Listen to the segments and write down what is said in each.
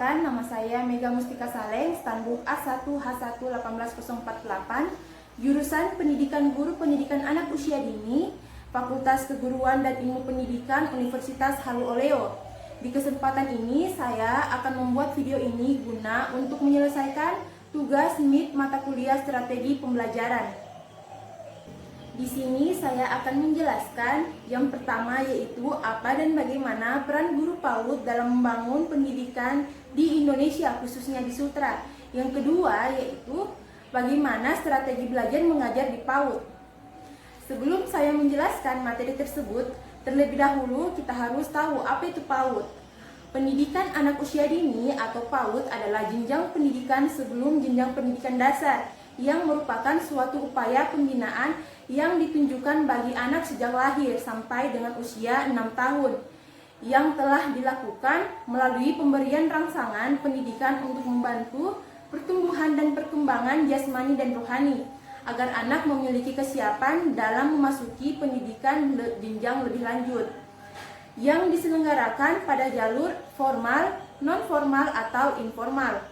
Perkenalkan, nama saya Mega Mustika Saleng, Standbook A1H1 18048, jurusan Pendidikan Guru Pendidikan Anak Usia Dini, Fakultas Keguruan dan Ilmu Pendidikan Universitas Halu Oleo. Di kesempatan ini, saya akan membuat video ini guna untuk menyelesaikan tugas MIT mata kuliah strategi pembelajaran. Di sini saya akan menjelaskan yang pertama yaitu apa dan bagaimana peran guru PAUD dalam membangun pendidikan di Indonesia khususnya di Sultra. Yang kedua yaitu bagaimana strategi belajar mengajar di PAUD. Sebelum saya menjelaskan materi tersebut, terlebih dahulu kita harus tahu apa itu PAUD. Pendidikan anak usia dini atau PAUD adalah jenjang pendidikan sebelum jenjang pendidikan dasar yang merupakan suatu upaya pembinaan yang ditunjukkan bagi anak sejak lahir sampai dengan usia 6 tahun yang telah dilakukan melalui pemberian rangsangan pendidikan untuk membantu pertumbuhan dan perkembangan jasmani dan rohani agar anak memiliki kesiapan dalam memasuki pendidikan jenjang lebih lanjut yang diselenggarakan pada jalur formal, non-formal atau informal.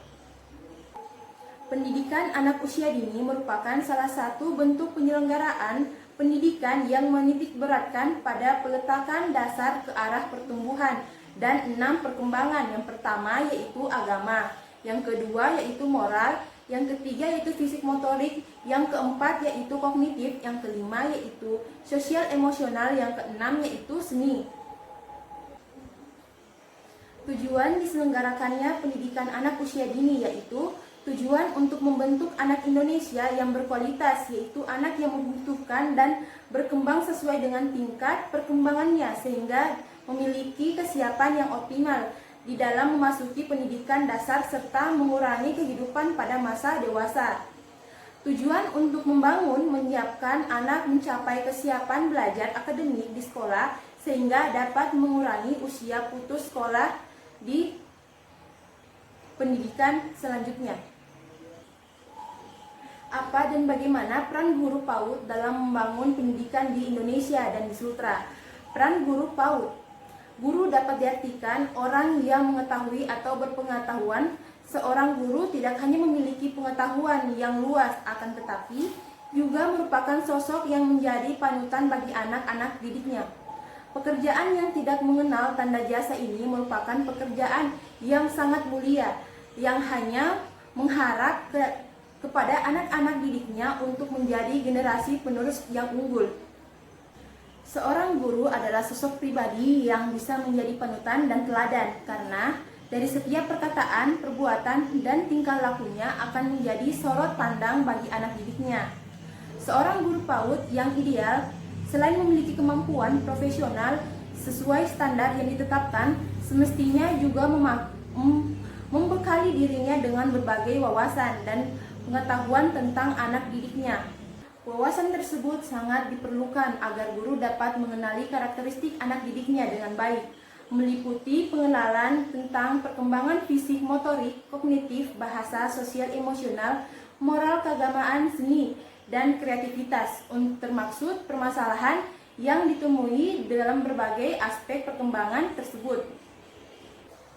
Pendidikan anak usia dini merupakan salah satu bentuk penyelenggaraan pendidikan yang menitikberatkan pada peletakan dasar ke arah pertumbuhan dan 6 perkembangan. Yang pertama yaitu agama, yang kedua yaitu moral, yang ketiga yaitu fisik motorik, yang keempat yaitu kognitif, yang kelima yaitu sosial emosional, yang keenam yaitu seni. Tujuan diselenggarakannya pendidikan anak usia dini yaitu tujuan untuk membentuk anak Indonesia yang berkualitas, yaitu anak yang membutuhkan dan berkembang sesuai dengan tingkat perkembangannya sehingga memiliki kesiapan yang optimal di dalam memasuki pendidikan dasar serta mengurangi kehidupan pada masa dewasa. Tujuan untuk membangun menyiapkan anak mencapai kesiapan belajar akademik di sekolah sehingga dapat mengurangi usia putus sekolah di pendidikan selanjutnya. Apa dan bagaimana peran guru PAUD dalam membangun pendidikan di Indonesia dan di Sultra? Peran guru PAUD. Guru dapat diartikan orang yang mengetahui atau berpengetahuan. Seorang guru tidak hanya memiliki pengetahuan yang luas, akan tetapi juga merupakan sosok yang menjadi panutan bagi anak-anak didiknya. Pekerjaan yang tidak mengenal tanda jasa ini merupakan pekerjaan yang sangat mulia, yang hanya mengharap kepada anak-anak didiknya untuk menjadi generasi penerus yang unggul. Seorang guru adalah sosok pribadi yang bisa menjadi panutan dan teladan karena dari setiap perkataan, perbuatan, dan tingkah lakunya akan menjadi sorot pandang bagi anak didiknya. Seorang guru PAUD yang ideal selain memiliki kemampuan profesional sesuai standar yang ditetapkan, semestinya juga membekali dirinya dengan berbagai wawasan dan pengetahuan tentang anak didiknya. Wawasan tersebut sangat diperlukan agar guru dapat mengenali karakteristik anak didiknya dengan baik, meliputi pengenalan tentang perkembangan fisik, motorik, kognitif, bahasa, sosial, emosional, moral, keagamaan, seni, dan kreativitas, termaksud permasalahan yang ditemui dalam berbagai aspek perkembangan tersebut.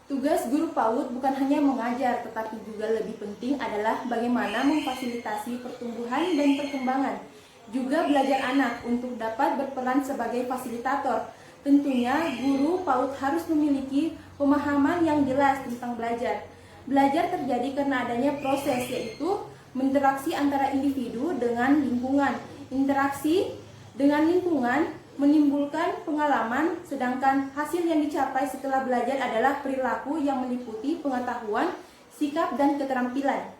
Tugas guru PAUD bukan hanya mengajar, tetapi juga lebih penting adalah bagaimana memfasilitasi pertumbuhan dan perkembangan. Juga belajar anak untuk dapat berperan sebagai fasilitator. Tentunya guru PAUD harus memiliki pemahaman yang jelas tentang belajar. Belajar terjadi karena adanya proses, yaitu interaksi antara individu dengan lingkungan. Interaksi dengan lingkungan menimbulkan pengalaman, sedangkan hasil yang dicapai setelah belajar adalah perilaku yang meliputi pengetahuan, sikap, dan keterampilan.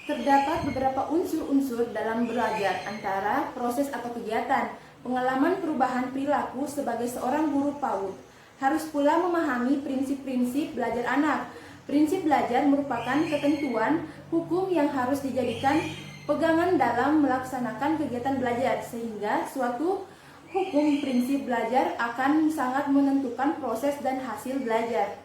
Terdapat beberapa unsur-unsur dalam belajar, antara proses atau kegiatan, pengalaman perubahan perilaku sebagai seorang guru PAUD. Harus pula memahami prinsip-prinsip belajar anak. Prinsip belajar merupakan ketentuan hukum yang harus dijadikan pegangan dalam melaksanakan kegiatan belajar, sehingga suatu hukum prinsip belajar akan sangat menentukan proses dan hasil belajar.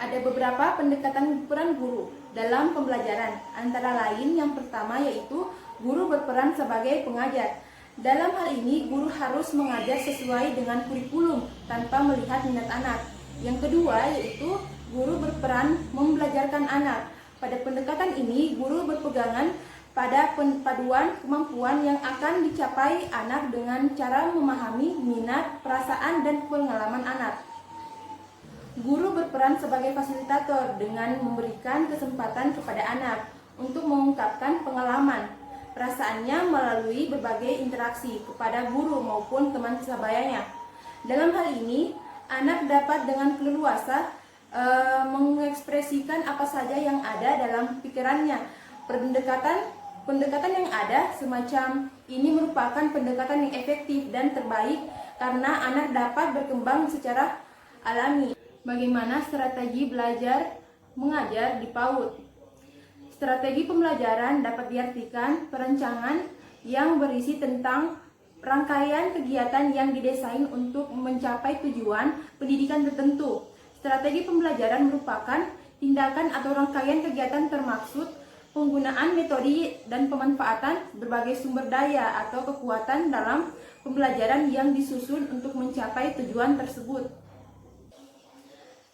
Ada beberapa pendekatan peran guru dalam pembelajaran, antara lain yang pertama yaitu guru berperan sebagai pengajar. Dalam hal ini, guru harus mengajar sesuai dengan kurikulum tanpa melihat minat anak. Yang kedua yaitu guru berperan membelajarkan anak. Pada pendekatan ini, guru berpegangan pada paduan kemampuan yang akan dicapai anak dengan cara memahami minat, perasaan, dan pengalaman anak. Guru berperan sebagai fasilitator dengan memberikan kesempatan kepada anak untuk mengungkapkan pengalaman, perasaannya melalui berbagai interaksi kepada guru maupun teman sebayanya. Dalam hal ini, anak dapat dengan leluasa mengekspresikan apa saja yang ada dalam pikirannya. Pendekatan yang ada semacam ini merupakan pendekatan yang efektif dan terbaik karena anak dapat berkembang secara alami. Bagaimana strategi belajar mengajar di PAUD? Strategi pembelajaran dapat diartikan perencanaan yang berisi tentang rangkaian kegiatan yang didesain untuk mencapai tujuan pendidikan tertentu. Strategi pembelajaran merupakan tindakan atau rangkaian kegiatan termaksud penggunaan metode dan pemanfaatan berbagai sumber daya atau kekuatan dalam pembelajaran yang disusun untuk mencapai tujuan tersebut.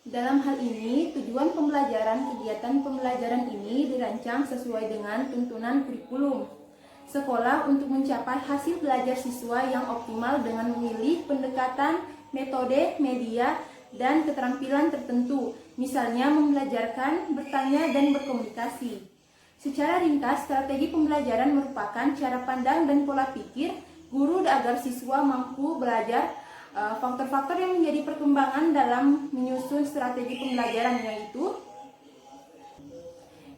Dalam hal ini, tujuan pembelajaran kegiatan pembelajaran ini dirancang sesuai dengan tuntunan kurikulum sekolah untuk mencapai hasil belajar siswa yang optimal dengan memilih pendekatan, metode, media, dan keterampilan tertentu, misalnya membelajarkan, bertanya, dan berkomunikasi. Secara ringkas, strategi pembelajaran merupakan cara pandang dan pola pikir guru agar siswa mampu belajar. Faktor-faktor yang menjadi perkembangan dalam menyusun strategi pembelajaran yaitu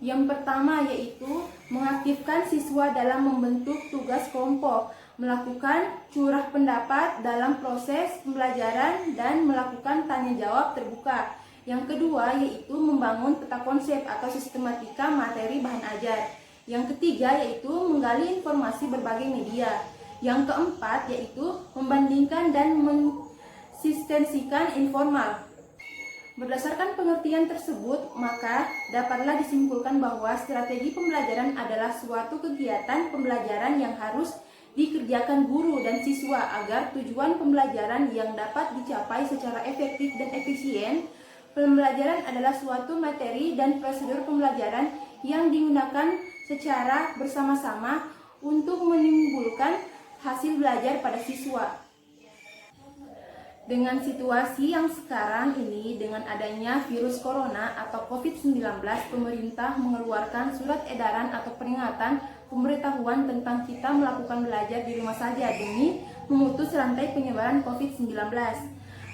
yang pertama yaitu mengaktifkan siswa dalam membentuk tugas kelompok, melakukan curah pendapat dalam proses pembelajaran, dan melakukan tanya jawab terbuka. Yang kedua yaitu membangun peta konsep atau sistematika materi bahan ajar. Yang ketiga yaitu menggali informasi berbagai media. Yang keempat yaitu membandingkan dan mensistensikan informal. Berdasarkan pengertian tersebut, maka dapatlah disimpulkan bahwa strategi pembelajaran adalah suatu kegiatan pembelajaran yang harus dikerjakan guru dan siswa agar tujuan pembelajaran yang dapat dicapai secara efektif dan efisien. Pembelajaran adalah suatu materi dan prosedur pembelajaran yang digunakan secara bersama-sama untuk menimbulkan hasil belajar pada siswa. Dengan situasi yang sekarang ini, dengan adanya virus corona atau COVID-19, pemerintah mengeluarkan surat edaran atau peringatan pemberitahuan tentang kita melakukan belajar di rumah saja demi memutus rantai penyebaran COVID-19.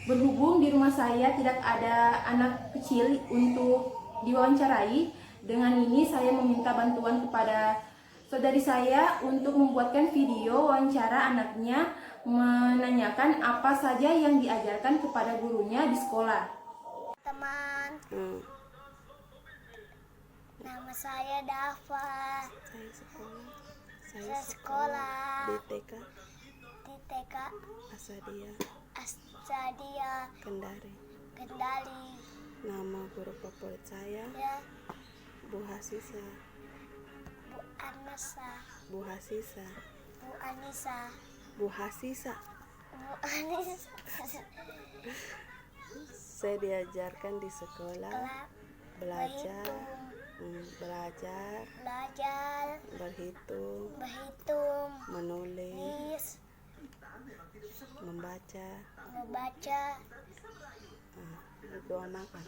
Berhubung di rumah saya tidak ada anak kecil untuk diwawancarai, dengan ini saya meminta bantuan kepada saudari saya untuk membuatkan video wawancara anaknya menanyakan apa saja yang diajarkan kepada gurunya di sekolah. Teman, nama saya Dava. Saya sekolah di TK Asadia Kendari. Nama guru favorit saya Ya, Bu Hasisa. Bu Anissa. Saya diajarkan di sekolah belajar, berhitung, menulis, membaca, doa makan.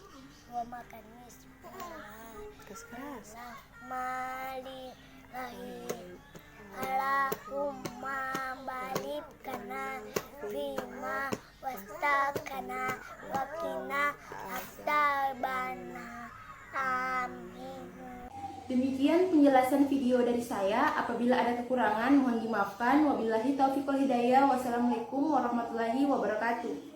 Keras. Allahumma barik kana fima wastakana wakina astabana. Amin. Demikian penjelasan video dari saya. Apabila ada kekurangan mohon dimaafkan. Wabillahi taufiq wal hidayah. Wassalamualaikum warahmatullahi wabarakatuh.